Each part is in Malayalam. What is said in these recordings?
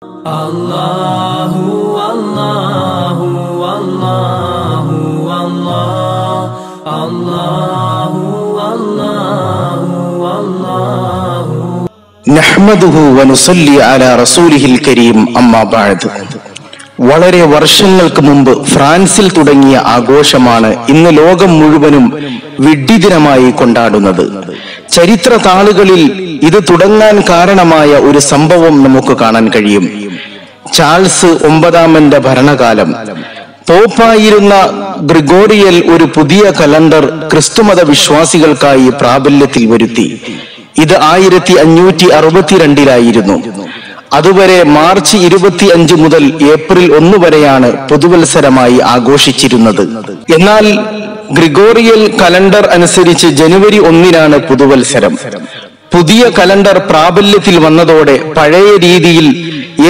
Allahu Allahu Allahu Allah Allahu Allahu Allahu നഹ്മദുഹു വനുസല്ലി അലാ റസൂലിഹിൽ കരീം അമ്മാ ബഅദ്. വളരെ വർഷങ്ങൾക്ക് മുമ്പ് ഫ്രാൻസിൽ തുടങ്ങിയ ആഘോഷമാണ് ഇന്ന് ലോകം മുഴുവനും വിഡ്ഢിദിനമായി കൊണ്ടാടുന്നത്. ചരിത്ര താളുകളിൽ ഇത് തുടങ്ങാൻ കാരണമായ ഒരു സംഭവം നമുക്ക് കാണാൻ കഴിയും. ചാൾസ് ഒമ്പതാമന്റെ ഭരണകാലം പോപ്പായിരുന്ന ഗ്രിഗോറിയൽ ഒരു പുതിയ കലണ്ടർ ക്രിസ്തുമത വിശ്വാസികൾക്കായി പ്രാബല്യത്തിൽ വരുത്തി. ഇത് 1562 അതുവരെ മാർച്ച് 25 മുതൽ ഏപ്രിൽ 1 വരെയാണ് പുതുവത്സരമായി ആഘോഷിച്ചിരുന്നത്. എന്നാൽ ഗ്രിഗോറിയൽ കലണ്ടർ അനുസരിച്ച് ജനുവരി 1 പുതുവത്സരം. പുതിയ കലണ്ടർ പ്രാബല്യത്തിൽ വന്നതോടെ പഴയ രീതിയിൽ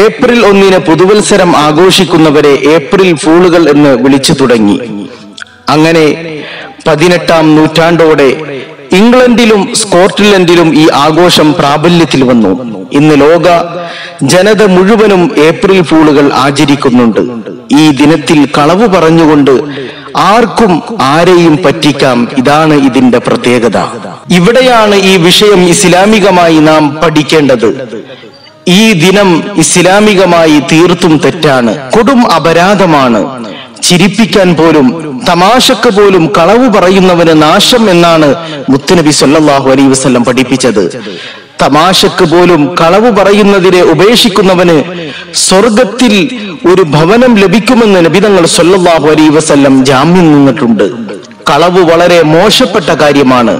ഏപ്രിൽ 1 പുതുവത്സരം ആഘോഷിക്കുന്നവരെ ഏപ്രിൽ ഫൂളുകൾ എന്ന് വിളിച്ചു തുടങ്ങി. അങ്ങനെ 18-ാം നൂറ്റാണ്ടോടെ ഇംഗ്ലണ്ടിലും സ്കോട്ട്ലൻഡിലും ഈ ആഘോഷം പ്രാബല്യത്തിൽ വന്നു. ഇന്ന് ലോക ജനത മുഴുവനും ഏപ്രിൽ ഫൂളുകൾ ആചരിക്കുന്നുണ്ട്. ഈ ദിനത്തിൽ കളവ് പറഞ്ഞുകൊണ്ട് ആർക്കും ആരെയും പറ്റിക്കാം. ഇതാണ് ഇതിന്റെ പ്രത്യേകത. ഇവിടെയാണ് ഈ വിഷയം ഇസ്ലാമികമായി നാം പഠിക്കേണ്ടത്. ഈ ദിനം ഇസ്ലാമികമായി തീർത്തും തെറ്റാണ്, കൊടും അപരാധമാണ്. ചിരിപ്പിക്കാൻ പോലും തമാശക്ക് പോലും കളവ് പറയുന്നവന് നാശം എന്നാണ് മുത്തുനബി സല്ലല്ലാഹു അലൈഹി വസല്ലം പഠിപ്പിച്ചത്. തമാശക്ക് പോലും കളവ് പറയുന്നതിനെ ഉപേക്ഷിക്കുന്നവന് സ്വർഗത്തിൽ ഒരു ഭവനം ലഭിക്കുമെന്ന് നബി തങ്ങൾ സല്ലല്ലാഹു അലൈഹി വസല്ലം ജാമ്യം നിന്നിട്ടുണ്ട്. കളവ് വളരെ മോശപ്പെട്ട കാര്യമാണ്.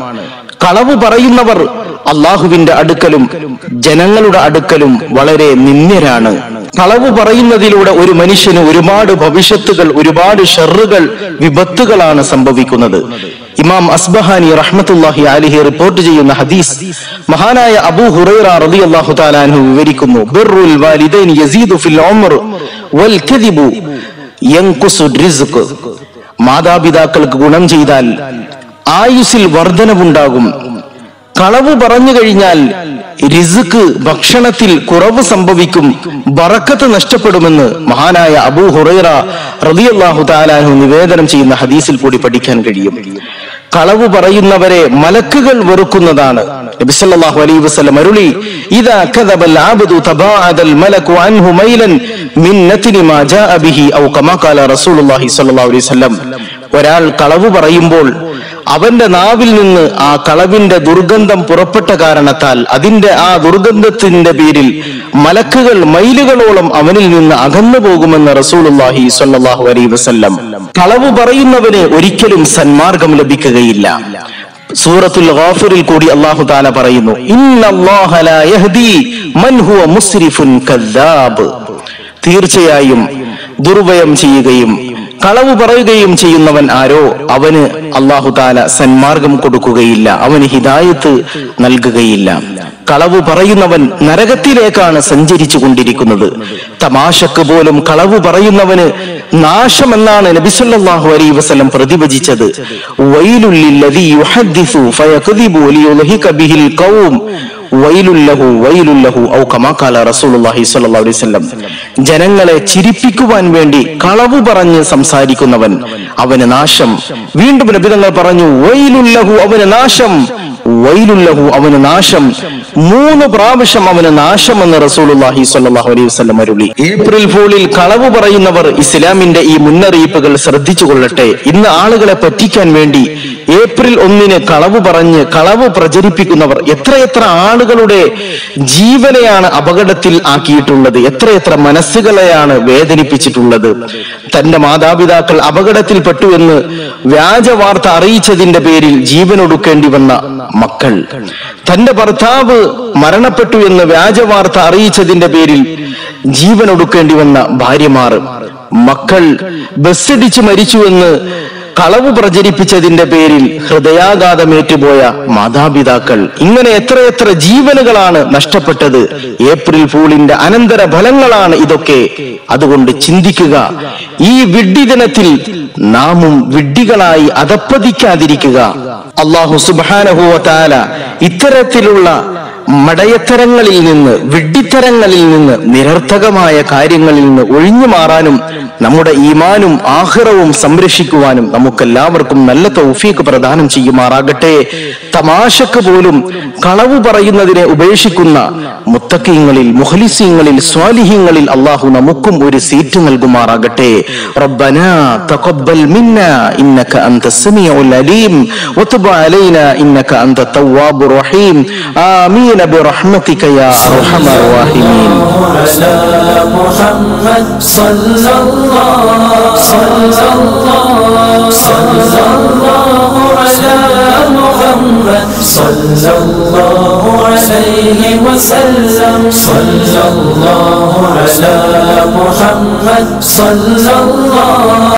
കളവ് പറയുന്നവർ അള്ളാഹുവിന്റെ അടുക്കലും ജനങ്ങളുടെ അടുക്കലും വളരെ നിന്ദ്യരാണ്. കളവ് പറയുന്നതിലൂടെ ഒരു മനുഷ്യന് ഒരുപാട് ഭവിഷ്യത്തുകൾ, ഒരുപാട് ഷർറുകൾ, വിപത്തുകളാണ് സംഭവിക്കുന്നത്. ഇമാം അസ്ബഹാനി റഹ്മത്തുള്ളാഹി അലൈഹി റിപ്പോർട്ട് ചെയ്യുന്ന ഹദീസ് മഹാനായ അബൂ ഹുറൈറ റളിയല്ലാഹു തആല അൻഹു വിവരിക്കുന്നു. ബിർറുൽ വാലിദൈൻ യസീദു ഫിൽ ഉംർ വൽ കദിബു യൻഖുസു റിസ്ഖ്. മാതാപിതാക്കൾക്ക് ഗുണം ചെയ്താൽ ആയുസ്സിൽ വർധനവുണ്ടാകും. കളവ് പറഞ്ഞു കഴിഞ്ഞാൽ റിസ്ക്, ഭക്ഷണത്തിൽ കുറവ് സംഭവിക്കും, ബറക്കത്ത് നഷ്ടപ്പെടുമെന്ന് മഹാനായ അബൂ ഹുറൈറ റളിയല്ലാഹു തആല അൻഹു നിവേദനം ചെയ്യുന്ന ഹദീസിൽ കൂടി പഠിക്കാൻ കഴിയും. കളവ് പറയുന്നവരെ മലക്കുകൾ വെറുക്കുന്നതാണ്. നബി സല്ലല്ലാഹു അലൈഹി വസല്ലം അരുളി, ഇദാ കദബൽ അബ്ദു തബാഅദൽ മലകു അൻഹു മൈലൻ മിൻ നത്നി മാ ജാഅ ബിഹി ഔ കമാ ഖാല റസൂലുള്ളാഹി സ്വല്ലല്ലാഹു അലൈഹി വസല്ലം. ഒരാൾ കളവ് പറയുമ്പോൾ അവന്റെ നാവിൽ നിന്ന് ആ കളവിന്റെ ദുർഗന്ധം പുറപ്പെട്ട കാരണത്താൽ അതിന്റെ ആ ദുർഗന്ധത്തിന്റെ പേരിൽ മലക്കുകൾ മൈലുകളോളം അവനിൽ നിന്ന് അകന്നു പോകുമെന്ന് റസൂലുള്ളാഹി സ്വല്ലല്ലാഹു അലൈഹി വസല്ലം. കളവ് പറയുന്നവന് ഒരിക്കലും സന്മാർഗം ലഭിക്കുകയില്ല. സൂറത്തുൽ ഗാഫിറിൽ കൂടി അല്ലാഹു തആല പറയുന്നു, ഇന്നല്ലാഹ ലാ യഹ്ദി മൻ ഹുവ മുസ്രിഫുൻ കദ്ദാബ്. തീർച്ചയായും ദുർവ്യയം ചെയ്യുകയും കളവ് പറയുകയും ചെയ്യുന്നവൻ ആരോ അവന് അല്ലാഹു തആല സന്മാർഗം കൊടുക്കുകയില്ല, അവന് ഹിദായത്ത് നൽകുകയില്ല. കളവ് പറയുന്നവൻ നരകത്തിലേക്കാണ് സഞ്ചരിച്ചു കൊണ്ടിരിക്കുന്നത്. തമാശക്ക് പോലും കളവ് പറയുന്നവന് നാശമെന്നാണ് നബി സല്ലല്ലാഹു അലൈഹി വസല്ലം പ്രതിവചിച്ചത്. വൈലുൽ ലില്ലദീ യുഹദ്ദിസു ഫയക്ദിബു ലിയുൽഹിക ബിഹിൽ ഖൗം വൈലുൽ ലഹു ഔ കമാ ഖാല റസൂലുള്ളാഹി സ്വല്ലല്ലാഹു അലൈഹി വസല്ലം. ജനങ്ങളെ ചിരിപ്പിക്കുവാൻ വേണ്ടി കളവ് പറഞ്ഞ് സംസാരിക്കുന്നവൻ അവന് നാശം. വീണ്ടും നബി തങ്ങൾ പറഞ്ഞു, വൈലുൽ ലഹു, അവന് നാശം, വൈലുൽ ലഹു, അവന് നാശം. 3 പ്രാവശ്യം അവന് നാശമെന്ന് റസൂലുള്ളാഹി സ്വല്ലല്ലാഹു അലൈഹി വസല്ലം അരുളി. ഏപ്രിൽ ഫൂളിൽ കളവ് പറയുന്നവർ ഇസ്ലാമിന്റെ ഈ മുന്നറിയിപ്പുകൾ ശ്രദ്ധിച്ചു കൊള്ളട്ടെ. ഇന്ന് ആളുകളെ പറ്റിക്കാൻ വേണ്ടി ഏപ്രിൽ 1 കളവ് പറഞ്ഞ് കളവ് പ്രചരിപ്പിക്കുന്നവർ എത്രയെത്ര ആളുകളുടെ ജീവനെയാണ് അപകടത്തിൽ ആക്കിയിട്ടുള്ളത്, എത്രയെത്ര മനസ്സുകളെയാണ് വേദനിപ്പിച്ചിട്ടുള്ളത്. തന്റെ മാതാപിതാക്കൾ അപകടത്തിൽപ്പെട്ടു എന്ന് വ്യാജ വാർത്ത അറിയിച്ചതിന്റെ പേരിൽ ജീവനൊടുക്കേണ്ടി വന്ന മക്കൾ, തന്റെ ഭർത്താവ് മരണപ്പെട്ടു എന്ന് വ്യാജ വാർത്ത അറിയിച്ചതിന്റെ പേരിൽ ജീവനൊടുക്കേണ്ടി വന്ന ഭാര്യമാർ, മക്കൾ ബസ്സിടിച്ച് മരിച്ചുവെന്ന് കളവ് പ്രചരിപ്പിച്ചതിന്റെ പേരിൽ ഹൃദയാഘാതമേറ്റുപോയ മാതാപിതാക്കൾ, ഇങ്ങനെ എത്രയെത്ര ജീവനുകളാണ് നഷ്ടപ്പെട്ടത്. ഏപ്രിൽ ഫൂളിന്റെ അനന്തര ഫലങ്ങളാണ് ഇതൊക്കെ. അതുകൊണ്ട് ചിന്തിക്കുക, ഈ വിഡ്ഢി ദിനത്തിൽ നാമും വിഡ്ഢികളായി അധപ്പതിക്കാതിരിക്കുക. അല്ലാഹു സുബ്ഹാനഹു വ തആല ഇത്തരത്തിലുള്ള മടയത്തരങ്ങളിൽ നിന്ന്, വിഡ്ഢിത്തരങ്ങളിൽ നിന്ന്, നിരർത്ഥകമായ കാര്യങ്ങളിൽ നിന്ന് ഒഴിഞ്ഞു മാറാനും നമ്മുടെ ഈമാനും ആഖിറവും സംരക്ഷിക്കുവാനും നമുക്കെല്ലാവർക്കും നല്ല തൗഫീഖ് പ്രദാനം ചെയ്യുമാറാകട്ടെ. തമാശക്ക് പോലും കളവ് പറയുന്നതിനെ ഉപേക്ഷിക്കുന്ന മുത്തഖീങ്ങളിൽ, മുഖ്ലിസീങ്ങളിൽ, സ്വാലിഹീങ്ങളിൽ അല്ലാഹു നമുക്കും ഒരു സീറ്റ് നൽകുമാറാകട്ടെ. റബ്ബനാ തഖബ്ബൽ മിന്നാ ഇന്നക അൻതസ് സമീഉൽ അലീം വതുബ് അലൈനാ ഇന്നക അൻതത് തവ്വാബുർ റഹീം. ആമീൻ ബിറഹ്മതിക യാ അർഹമർ റഹീമീൻ. മുഹമ്മദ് സല്ലല്ലാഹു അലാ മുഹമ്മദ് സല്ലല്ലാഹു അലൈഹി വസല്ലം. സല്ലല്ലാഹു അലാ മുഹമ്മദ് സല്ലല്ലാഹു